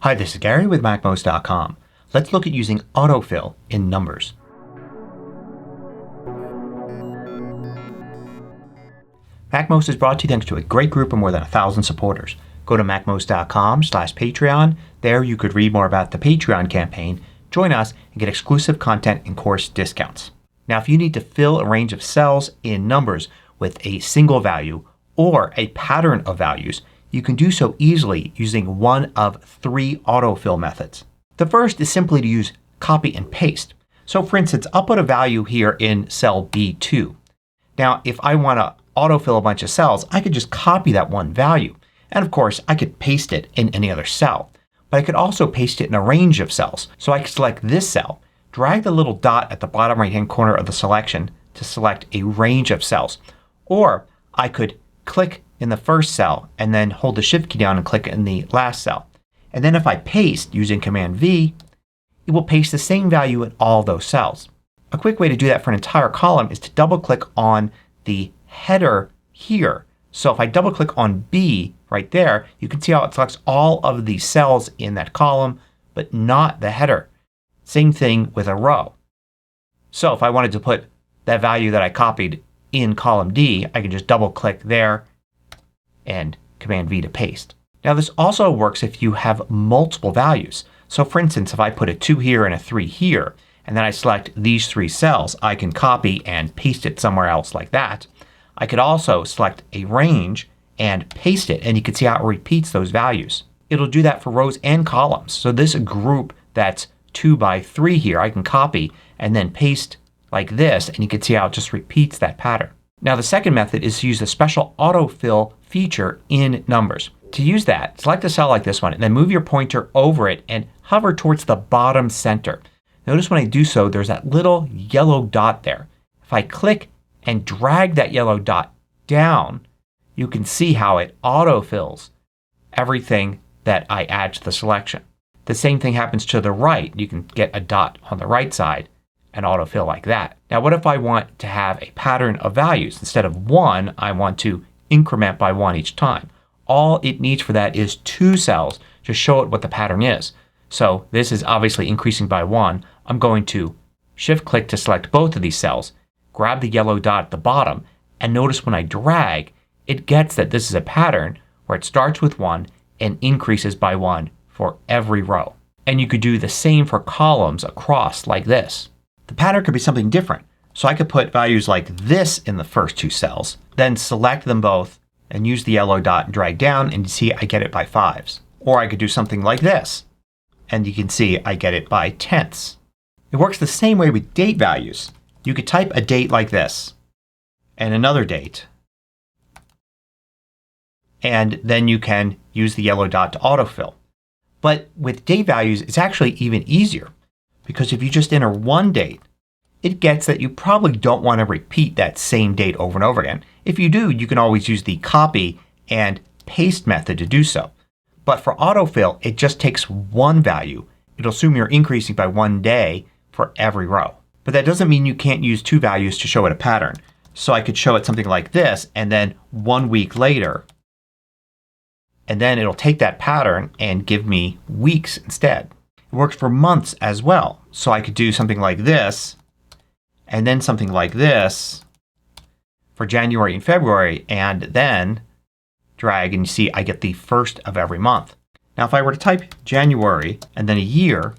Hi, this is Gary with MACMOST.com. Let's look at using autofill in numbers. MACMOST is brought to you thanks to a great group of more than 1,000 supporters. Go to MACMOST.com/Patreon. There you could read more about the Patreon campaign, join us, and get exclusive content and course discounts. Now if you need to fill a range of cells in numbers with a single value or a pattern of values, you can do so easily using one of three autofill methods. The first is simply to use copy and paste. So for instance, I'll put a value here in cell B2. Now if I want to autofill a bunch of cells, I could just copy that one value. And of course I could paste it in any other cell. But I could also paste it in a range of cells. So I could select this cell, drag the little dot at the bottom right hand corner of the selection to select a range of cells. Or I could click in the first cell and then hold the Shift key down and click in the last cell. And then if I paste using Command V, it will paste the same value in all those cells. A quick way to do that for an entire column is to double click on the header here. So if I double click on B right there, you can see how it selects all of the cells in that column but not the header. Same thing with a row. So if I wanted to put that value that I copied in column D, I can just double click there and Command V to paste. Now this also works if you have multiple values. So for instance, if I put a 2 here and a 3 here and then I select these three cells, I can copy and paste it somewhere else like that. I could also select a range and paste it and you can see how it repeats those values. It'll do that for rows and columns. So this group that's 2 by 3 here I can copy and then paste like this and you can see how it just repeats that pattern. Now the second method is to use the special autofill feature in numbers. To use that, select a cell like this one and then move your pointer over it and hover towards the bottom center. Notice when I do so there's that little yellow dot there. If I click and drag that yellow dot down, you can see how it autofills everything that I add to the selection. The same thing happens to the right. You can get a dot on the right side and autofill like that. Now what if I want to have a pattern of values? Instead of 1, I want to increment by 1 each time. All it needs for that is 2 cells to show it what the pattern is. So this is obviously increasing by 1. I'm going to Shift click to select both of these cells, grab the yellow dot at the bottom, and notice when I drag it gets that this is a pattern where it starts with 1 and increases by 1 for every row. And you could do the same for columns across like this. The pattern could be something different. So I could put values like this in the first 2 cells, then select them both and use the yellow dot and drag down and you see I get it by 5s. Or I could do something like this and you can see I get it by tenths. It works the same way with date values. You could type a date like this and another date and then you can use the yellow dot to autofill. But with date values it's actually even easier because if you just enter one date, it gets that you probably don't want to repeat that same date over and over again. If you do, you can always use the copy and paste method to do so. But for autofill, it just takes one value. It'll assume you're increasing by 1 day for every row. But that doesn't mean you can't use 2 values to show it a pattern. So I could show it something like this and then 1 week later, and then it'll take that pattern and give me weeks instead. It works for months as well. So I could do something like this and then something like this for January and February and then drag and you see I get the first of every month. Now if I were to type January and then a year,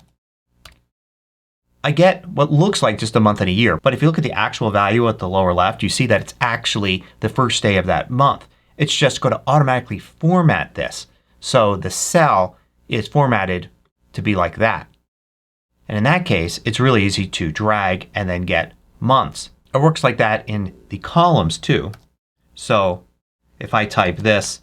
I get what looks like just a month and a year. But if you look at the actual value at the lower left, you see that it's actually the first day of that month. It's just going to automatically format this. So the cell is formatted to be like that. And in that case, it's really easy to drag and then get months. It works like that in the columns too. So if I type this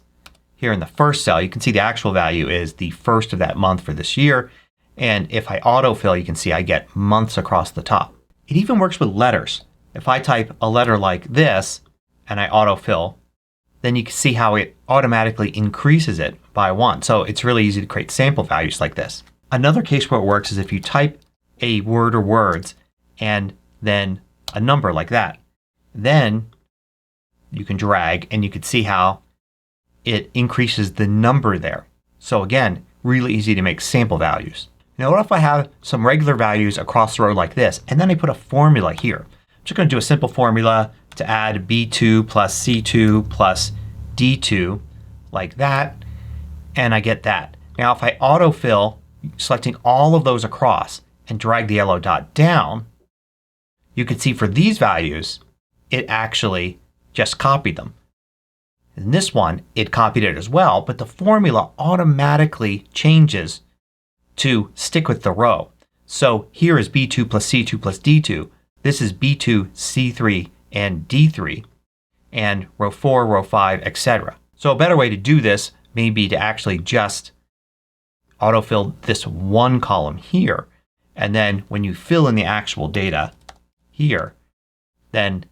here in the first cell, you can see the actual value is the first of that month for this year. And if I autofill, you can see I get months across the top. It even works with letters. If I type a letter like this and I autofill, then you can see how it automatically increases it by 1. So it's really easy to create sample values like this. Another case where it works is if you type a word or words and then a number like that. Then you can drag and you can see how it increases the number there. So again, really easy to make sample values. Now what if I have some regular values across the row like this and then I put a formula here. I'm just going to do a simple formula to add B2 plus C2 plus D2 like that, and I get that. Now if I autofill, selecting all of those across and drag the yellow dot down, you can see for these values it actually just copied them. In this one it copied it as well, but the formula automatically changes to stick with the row. So here is B2 plus C2 plus D2. This is B2, C3, and D3, and row 4, row 5, etc. So a better way to do this may be to actually just autofill this one column here, and then when you fill in the actual data here, then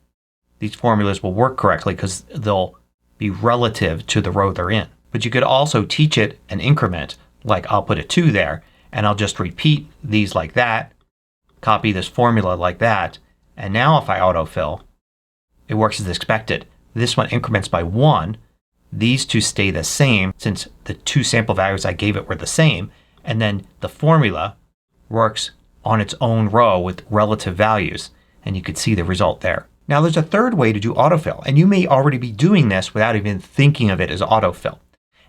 these formulas will work correctly because they'll be relative to the row they're in. But you could also teach it an increment, like I'll put a 2 there and I'll just repeat these like that, copy this formula like that, and now if I autofill, it works as expected. This one increments by 1. These two stay the same since the two sample values I gave it were the same, and then the formula works on its own row with relative values, and you can see the result there. Now there's a third way to do autofill, and you may already be doing this without even thinking of it as autofill.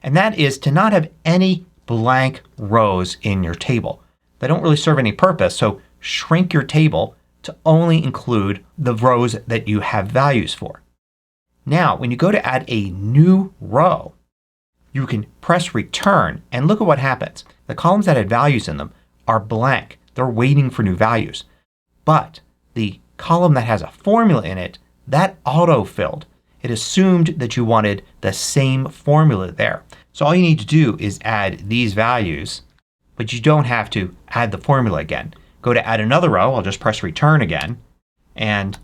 And that is to not have any blank rows in your table. They don't really serve any purpose, so shrink your table to only include the rows that you have values for. Now when you go to add a new row, you can press return and look at what happens. The columns that had values in them are blank. They're waiting for new values. But the column that has a formula in it, that auto-filled. It assumed that you wanted the same formula there. So all you need to do is add these values, but you don't have to add the formula again. Go to add another row. I'll just press return again, and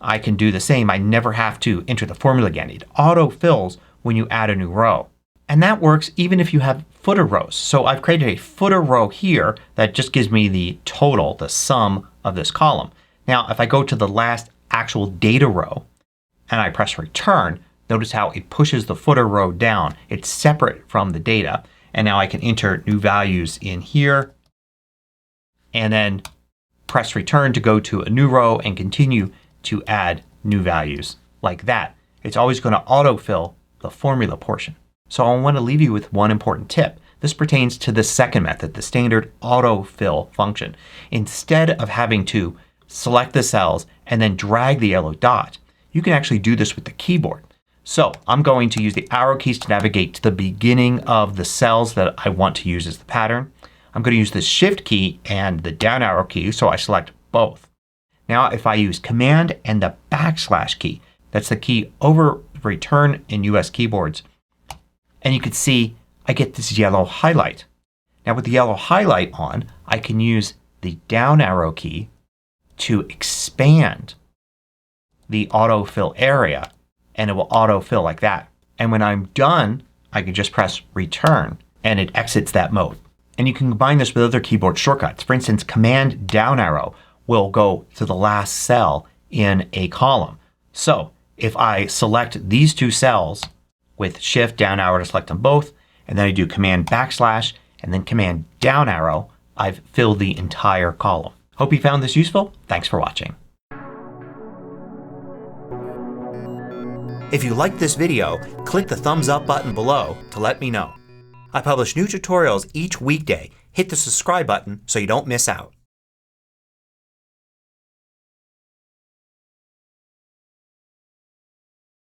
I can do the same. I never have to enter the formula again. It auto-fills when you add a new row. And that works even if you have footer rows. So I've created a footer row here that just gives me the total, the sum of this column. Now if I go to the last actual data row and I press return, notice how it pushes the footer row down. It's separate from the data, and now I can enter new values in here and then press return to go to a new row and continue to add new values like that. It's always going to autofill the formula portion. So I want to leave you with one important tip. This pertains to the second method, the standard autofill function. Instead of having to select the cells and then drag the yellow dot, you can actually do this with the keyboard. So I'm going to use the arrow keys to navigate to the beginning of the cells that I want to use as the pattern. I'm going to use the Shift key and the down arrow key, so I select both. Now if I use Command and the backslash key, that's the key over return in US keyboards, and you can see I get this yellow highlight. Now with the yellow highlight on, I can use the down arrow key to expand the autofill area, and it will autofill like that. And when I'm done, I can just press return and it exits that mode. And you can combine this with other keyboard shortcuts. For instance, Command down arrow will go to the last cell in a column. So if I select these two cells with Shift down arrow to select them both, and then I do Command backslash and then Command down arrow, I've filled the entire column. Hope you found this useful. Thanks for watching. If you liked this video, click the thumbs up button below to let me know. I publish new tutorials each weekday. Hit the subscribe button so you don't miss out.